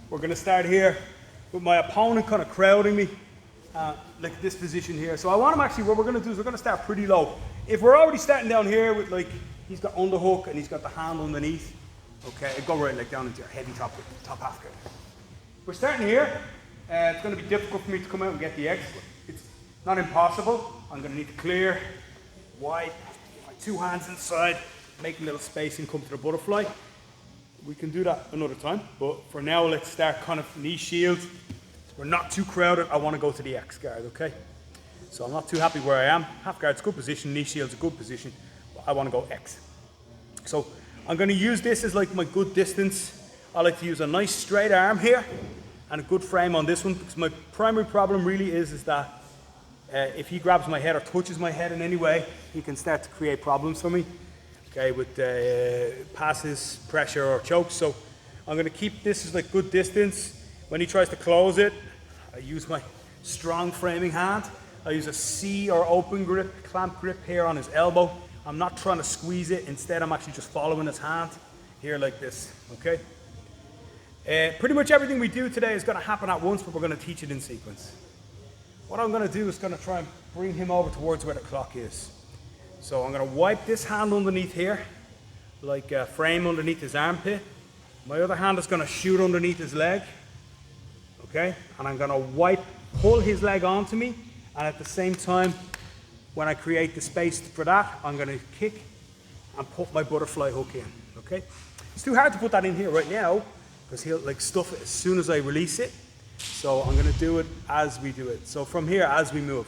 We're going to start here with my opponent kind of crowding me, like this position here. So I want him actually, what we're going to do is we're going to start pretty low. If we're already starting down here with like, he's got underhook and he's got the hand underneath, okay, go right like down into your heavy top half guard. We're starting here. It's going to be difficult for me to come out and get the X. It's not impossible. I'm going to need to clear, wipe, get my two hands inside, make a little space and come to the butterfly. We can do that another time, but for now, let's start kind of knee shield. We're not too crowded. I want to go to the X guard, okay? So I'm not too happy where I am. Half guard's a good position, knee shield's a good position, but I want to go X. So I'm going to use this as like my good distance. I like to use a nice straight arm here and a good frame on this one, because my primary problem really is that if he grabs my head or touches my head in any way, he can start to create problems for me. Okay, with passes, pressure or chokes. So I'm going to keep this as like good distance. When he tries to close it, I use my strong framing hand. I use a C or open grip, clamp grip here on his elbow. I'm not trying to squeeze it. Instead, I'm actually just following his hand here like this, okay? Pretty much everything we do today is going to happen at once, but we're going to teach it in sequence. What I'm going to do is going to try and bring him over towards where the clock is. So I'm going to wipe this hand underneath here, like a frame underneath his armpit. My other hand is going to shoot underneath his leg, okay? And I'm going to pull his leg onto me, and at the same time, when I create the space for that, I'm going to kick and put my butterfly hook in, okay? It's too hard to put that in here right now, because he'll like stuff it as soon as I release it. So I'm going to do it as we do it. So from here, as we move.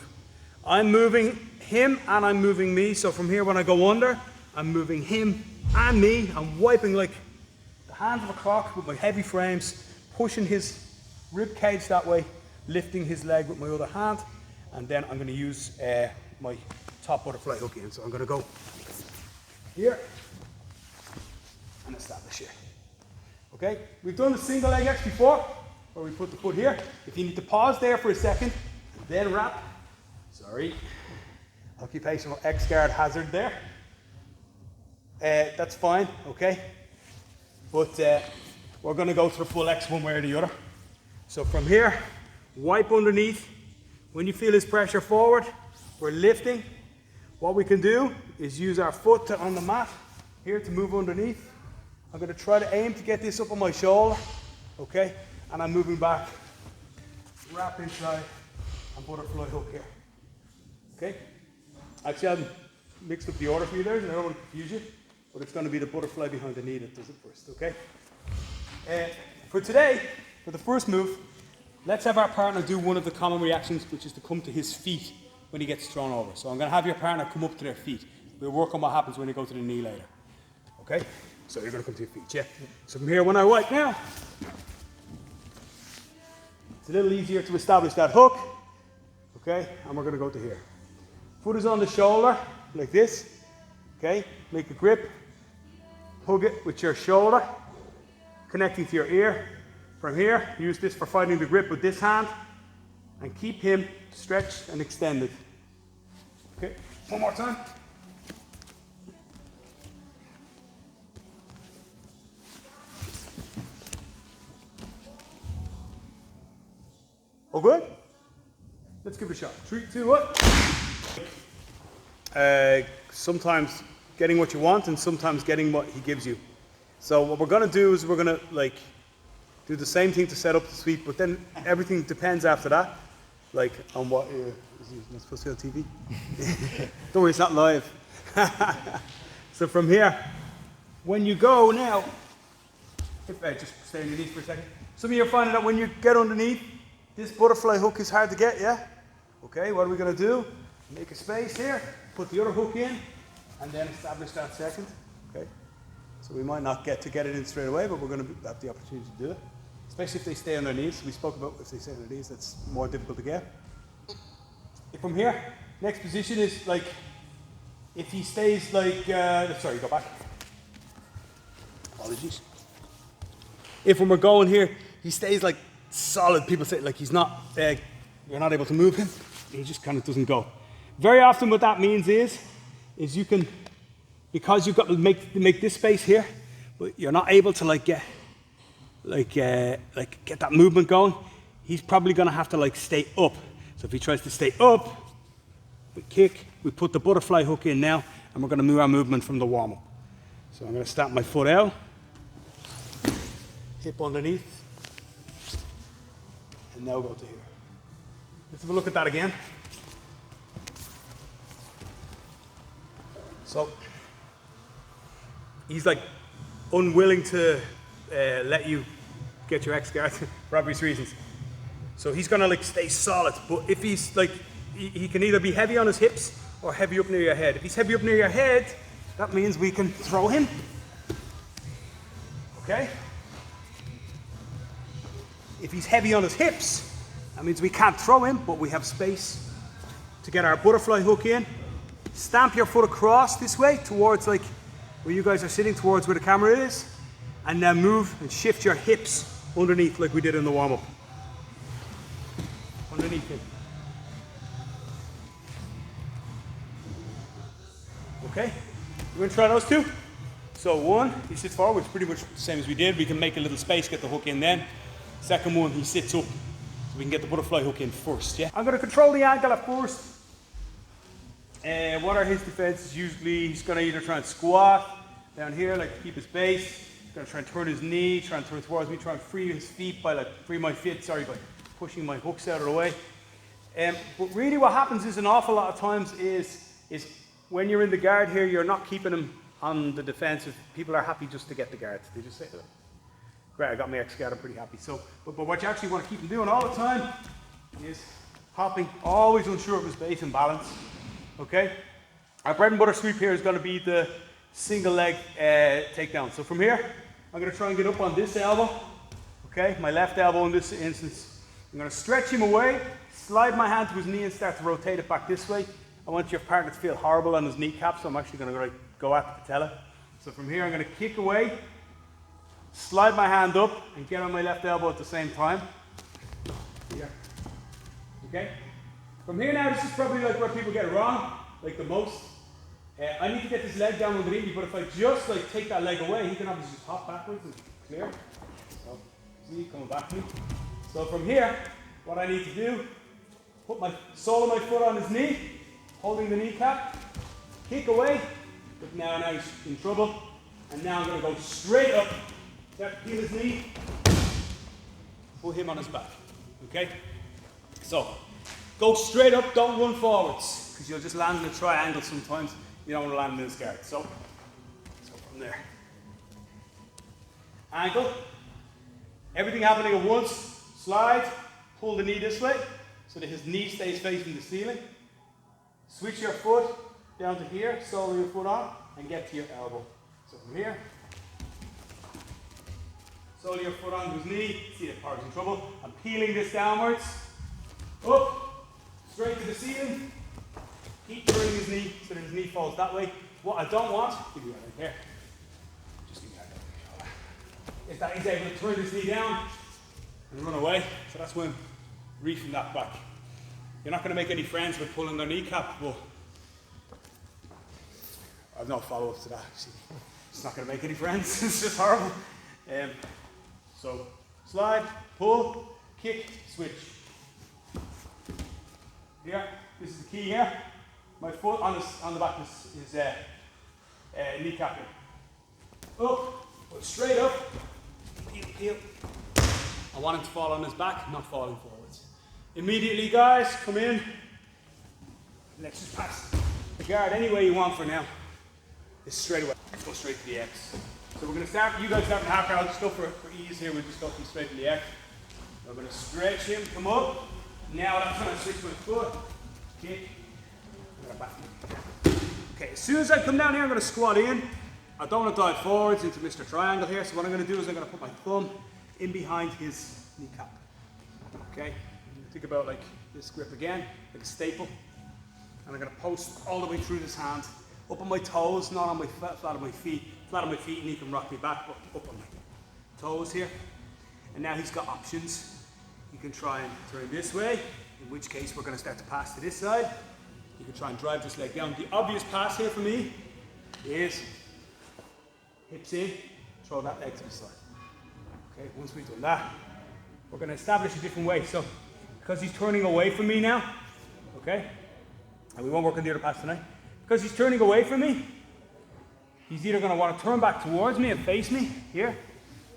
I'm moving him and I'm moving me. So from here, when I go under, I'm moving him and me. I'm wiping like the hands of a clock with my heavy frames, pushing his rib cage that way, lifting his leg with my other hand. And then I'm going to use my top butterfly hook in. So I'm going to go here and establish here. Okay, we've done the single leg X before, where we put the foot here. If you need to pause there for a second, then wrap. Sorry, occupational X guard hazard there. That's fine, okay? But we're going to go to the full X one way or the other. So from here, wipe underneath. When you feel his pressure forward, we're lifting. What we can do is use our foot on the mat here to move underneath. I'm going to try to aim to get this up on my shoulder, okay? And I'm moving back, wrap inside, and butterfly hook here. Okay? Actually, I haven't mixed up the order for you there, and I don't want to confuse you, but it's going to be the butterfly behind the knee that does it first, okay? For today, for the first move, let's have our partner do one of the common reactions, which is to come to his feet when he gets thrown over. So I'm going to have your partner come up to their feet. We'll work on what happens when you go to the knee later. Okay? So you're going to come to your feet, yeah? So from here, when I wipe now, it's a little easier to establish that hook, okay? And we're going to go to here. Foot is on the shoulder, like this, okay? Make a grip, hug it with your shoulder, connecting to your ear. From here, use this for fighting the grip with this hand, and keep him stretched and extended. Okay, one more time. All good? Let's give it a shot. 3, 2, 1. Sometimes getting what you want and sometimes getting what he gives you. So what we're going to do is we're going to like do the same thing to set up the sweep, but then everything depends after that, like on what is not supposed to be on TV. Don't worry, it's not live. So from here, when you go now, just stay on your knees for a second. Some of you are finding that when you get underneath, this butterfly hook is hard to get, yeah? Okay, what are we going to do? Make a space here, put the other hook in, and then establish that second, okay? So we might not get it in straight away, but we're going to have the opportunity to do it. Especially if they stay on their knees. We spoke about if they stay on their knees, that's more difficult to get. From here, next position is like, if he stays like, sorry, go back. Apologies. If when we're going here, he stays like solid, people say like he's not, you're not able to move him, he just kind of doesn't go. Very often what that means is you can, because you've got to make this space here, but you're not able to like get like get that movement going, he's probably gonna have to like stay up. So if he tries to stay up, we kick, we put the butterfly hook in now, and we're gonna move our movement from the warm-up. So I'm gonna start my foot out, hip underneath, and now go to here. Let's have a look at that again. So he's like unwilling to let you get your X guard for obvious reasons. So he's gonna like stay solid, but if he's like, he can either be heavy on his hips or heavy up near your head. If he's heavy up near your head, that means we can throw him. Okay? If he's heavy on his hips, that means we can't throw him, but we have space to get our butterfly hook in. Stamp your foot across this way towards like where you guys are sitting, towards where the camera is, and then move and shift your hips underneath like we did in the warm-up. Underneath him. Okay, we're gonna try those two. So one, he sits forward, it's pretty much the same as we did. We can make a little space, get the hook in then. Second one, he sits up, so we can get the butterfly hook in first, yeah? I'm gonna control the angle at first. What are his defenses? Usually he's gonna either try and squat down here, like to keep his base. He's gonna try and turn his knee, try and turn towards me, try and free his feet by by pushing my hooks out of the way. But really what happens is an awful lot of times is when you're in the guard here, you're not keeping him on the defensive. People are happy just to get the guard. They just say, oh, great, I got my X guard, I'm pretty happy. So, but what you actually want to keep him doing all the time is hopping, always unsure of his base and balance. Okay? Our bread and butter sweep here is going to be the single leg takedown. So from here, I'm going to try and get up on this elbow. Okay? My left elbow in this instance. I'm going to stretch him away, slide my hand to his knee and start to rotate it back this way. I want your partner to feel horrible on his kneecap, so I'm actually going to go at the patella. So from here, I'm going to kick away, slide my hand up, and get on my left elbow at the same time. Here. Okay? From here now, this is probably like where people get it wrong, like the most. I need to get this leg down underneath me, but if I just like take that leg away, he can obviously just hop backwards and clear. So, see, coming back to me. So from here, what I need to do, put my sole of my foot on his knee, holding the kneecap, kick away, but now he's in trouble, and now I'm going to go straight up, peel his knee, put him on his back, okay? So, go straight up, don't run forwards, because you'll just land in a triangle sometimes, you don't want to land in this guard. So from there. Ankle, everything happening at once, slide, pull the knee this way, so that his knee stays facing the ceiling. Switch your foot down to here, sole your foot on, and get to your elbow. So from here, sole your foot on his knee, see that part's in trouble. I'm peeling this downwards, up, straight to the ceiling. Keep turning his knee so that his knee falls that way. What I don't want, give me that right there. Just give me that right there. Is that he's able to turn this knee down and run away. So that's when I'm reefing that back. You're not going to make any friends with pulling their kneecap, but I've no follow-up to that. It's not going to make any friends. It's just horrible. So slide, pull, kick, switch. Here, this is the key here. My foot on the back is kneecap here. Up, but straight up, heel. I want him to fall on his back, not falling forwards. Immediately, guys, come in. Let's just pass the guard any way you want for now. It's straight away. Let's go straight to the X. So we're going to start, you guys start in half guard. I'll just go for ease here. We'll just go from straight to the X. We're going to stretch him, come up. Now I'm trying to switch my foot. Kick. Okay, as soon as I come down here, I'm going to squat in. I don't want to dive forwards into Mr. Triangle here. So what I'm going to do is I'm going to put my thumb in behind his kneecap. Okay, think about like this grip again, like a staple. And I'm going to post all the way through this hand, up on my toes, not on my flat on my feet. Flat on my feet, and he can rock me back, but up on my toes here. And now he's got options. You can try and turn this way, in which case we're going to start to pass to this side. You can try and drive this leg down. The obvious pass here for me is hips in, throw that leg to the side. Okay, once we've done that, we're going to establish a different way. So, because he's turning away from me now, okay, and we won't work on the other pass tonight. Because he's turning away from me, he's either going to want to turn back towards me and face me here,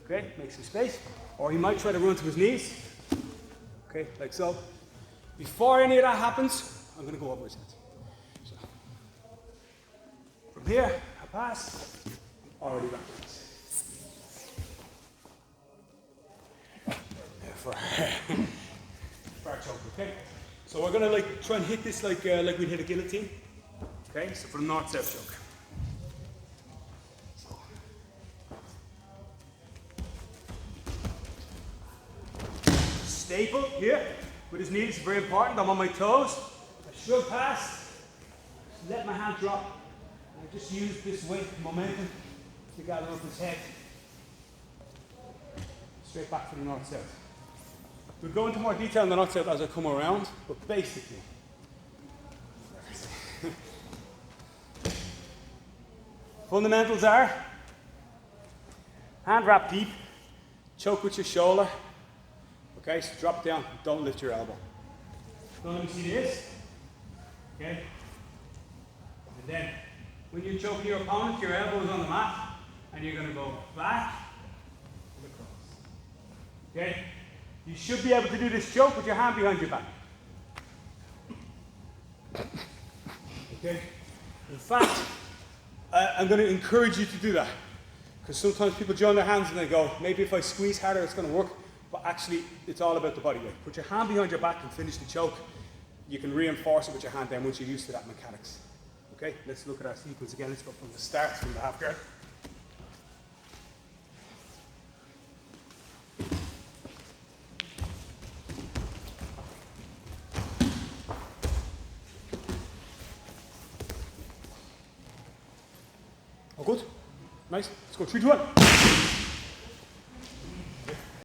okay, make some space, or he might try to run to his knees, okay, like so. Before any of that happens, I'm going to go over his head. So, from here, I pass, already backwards. For our choke, okay? So we're gonna like try and hit this like we'd hit a guillotine. Okay, so for the north-south choke. Staple here with his knees, very important. I'm on my toes. I should pass. Let my hand drop. And I just use this weight, momentum, to gather up his head. Straight back to the north-south. We'll go into more detail on the north-south as I come around, but basically, fundamentals are hand wrap deep, choke with your shoulder. Okay, so drop down, don't lift your elbow. Don't let me see this. Okay? And then, when you choke your opponent, your elbow is on the mat, and you're going to go back and across. Okay? You should be able to do this choke with your hand behind your back. Okay? In fact, I'm going to encourage you to do that. Because sometimes people join their hands and they go, maybe if I squeeze harder it's going to work. But actually, it's all about the body weight. Put your hand behind your back and finish the choke. You can reinforce it with your hand then once you're used to that mechanics. Okay? Let's look at our sequence again. Let's go from the start, from the half guard. All good? Nice. Let's go 3, 2, 1.